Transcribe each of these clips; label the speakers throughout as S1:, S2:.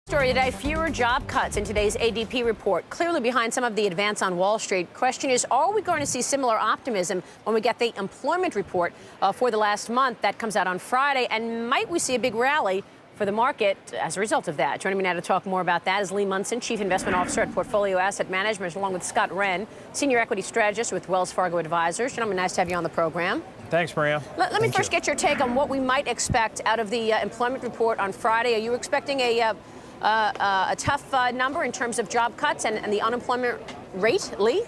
S1: Story today, fewer job cuts in today's ADP report, clearly behind some of the advance on Wall Street. Question is, are we going to see similar optimism when we get the employment report for the last month? That comes out on Friday, and might we see a big rally for the market as a result of that? Joining me now to talk more about that is Lee Munson, Chief Investment Officer at Portfolio Asset Management, along with Scott Wren, Senior Equity Strategist with Wells Fargo Advisors. Gentlemen, nice to have you on the program.
S2: Thanks, Maria.
S1: Let me first get your take on what we might expect out of the employment report on Friday. Are you expecting a tough number in terms of job cuts and the unemployment rate, Lee?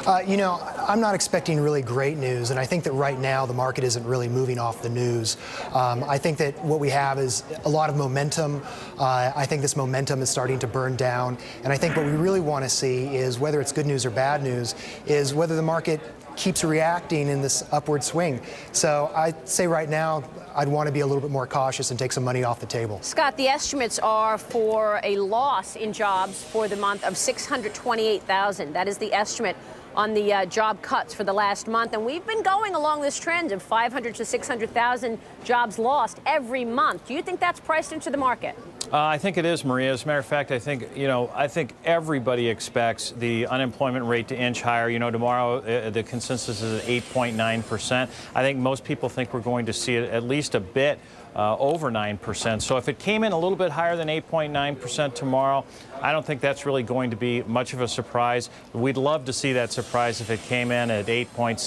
S3: I'm not expecting really great news, and I think that right now the market isn't really moving off the news. I think that what we have is a lot of momentum. I think this momentum is starting to burn down, and I think what we really want to see is, whether it's good news or bad news, is whether the market keeps reacting in this upward swing. So I'd say right now I'd want to be a little bit more cautious and take some money off the table.
S1: Scott, the estimates are for a loss in jobs for the month of 628,000. That is the estimate on the job cuts for the last month. And we've been going along this trend of 500 to 600,000 jobs lost every month. Do you think that's priced into the market?
S2: I think it is, Maria. As a matter of fact, I think everybody expects the unemployment rate to inch higher. Tomorrow the consensus is at 8.9%. I think most people think we're going to see it at least a bit over 9%. So if it came in a little bit higher than 8.9% tomorrow, I don't think that's really going to be much of a surprise. We'd love to see that surprise if it came in at 8.7,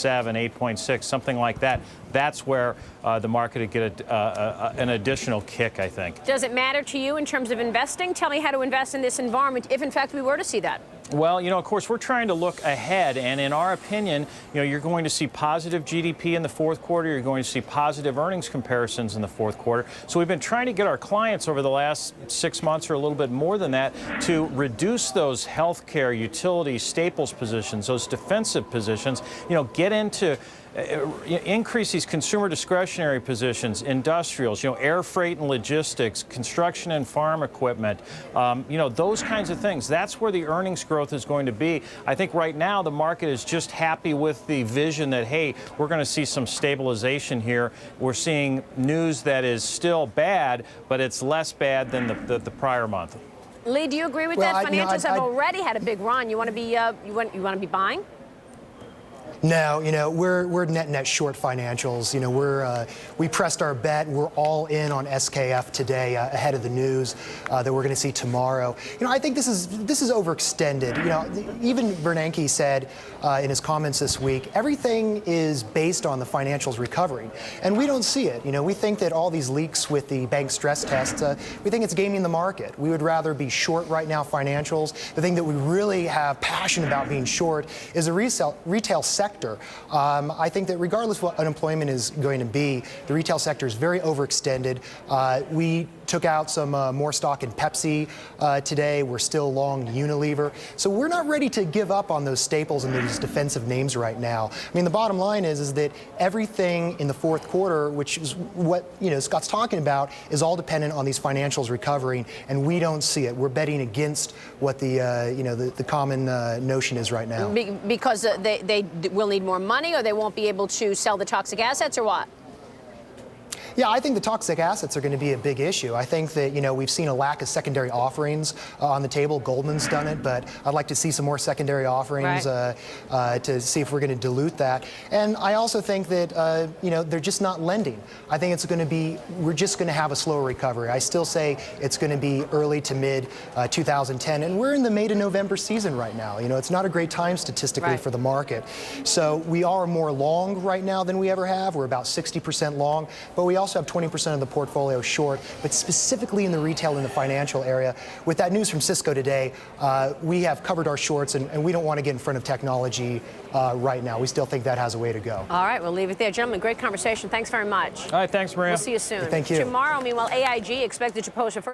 S2: 8.6, something like that. That's where the market would get an additional kick, I think.
S1: Does it matter to you in terms of investing? Tell me how to invest in this environment if, in fact, we were to see that.
S2: Well, of course, we're trying to look ahead, and in our opinion, you're going to see positive GDP in the fourth quarter. You're going to see positive earnings comparisons in the fourth quarter. So we've been trying to get our clients over the last 6 months or a little bit more than that to reduce those healthcare, utility, staples positions, those defensive positions, get into increase these consumer discretionary positions, industrials, air freight and logistics, construction and farm equipment, those kinds of things. That's where the earnings growth is going to be. I think right now the market is just happy with the vision that, hey, we're going to see some stabilization here. We're seeing news that is still bad, but it's less bad than the prior month.
S1: Lee, do you agree with that? Financials have already had a big run. You want to be you want to be buying?
S3: No, we're net short financials. We pressed our bet. We're all in on SKF today ahead of the news that we're going to see tomorrow. I think this is overextended. Even Bernanke said in his comments this week, everything is based on the financials recovering, and we don't see it. We think that all these leaks with the bank stress tests, we think it's gaming the market. We would rather be short right now financials. The thing that we really have passion about being short is the retail sector. I think that regardless of what unemployment is going to be, the retail sector is very overextended. We took out some more stock in Pepsi today. We're still long Unilever. So we're not ready to give up on those staples and these defensive names right now. The bottom line is that everything in the fourth quarter, which is what Scott's talking about, is all dependent on these financials recovering, and we don't see it. We're betting against what the common notion is right now.
S1: Because they will need more money, or they won't be able to sell the toxic assets, or what?
S3: Yeah, I think the toxic assets are going to be a big issue. I think that, we've seen a lack of secondary offerings on the table. Goldman's done it, but I'd like to see some more secondary offerings to see if we're going to dilute that. And I also think that, they're just not lending. I think we're just going to have a slower recovery. I still say it's going to be early to mid 2010, and we're in the May to November season right now. It's not a great time statistically for the market. So we are more long right now than we ever have. We're about 60% long, but we also have 20% of the portfolio short, but specifically in the retail and the financial area. With that news from Cisco today, we have covered our shorts, and we don't want to get in front of technology right now. We still think that has a way to go.
S1: All right, we'll leave it there. Gentlemen, great conversation. Thanks very much.
S2: All right, thanks, Maria.
S1: We'll see you soon.
S3: Thank you.
S1: Tomorrow, meanwhile, AIG expected to post a first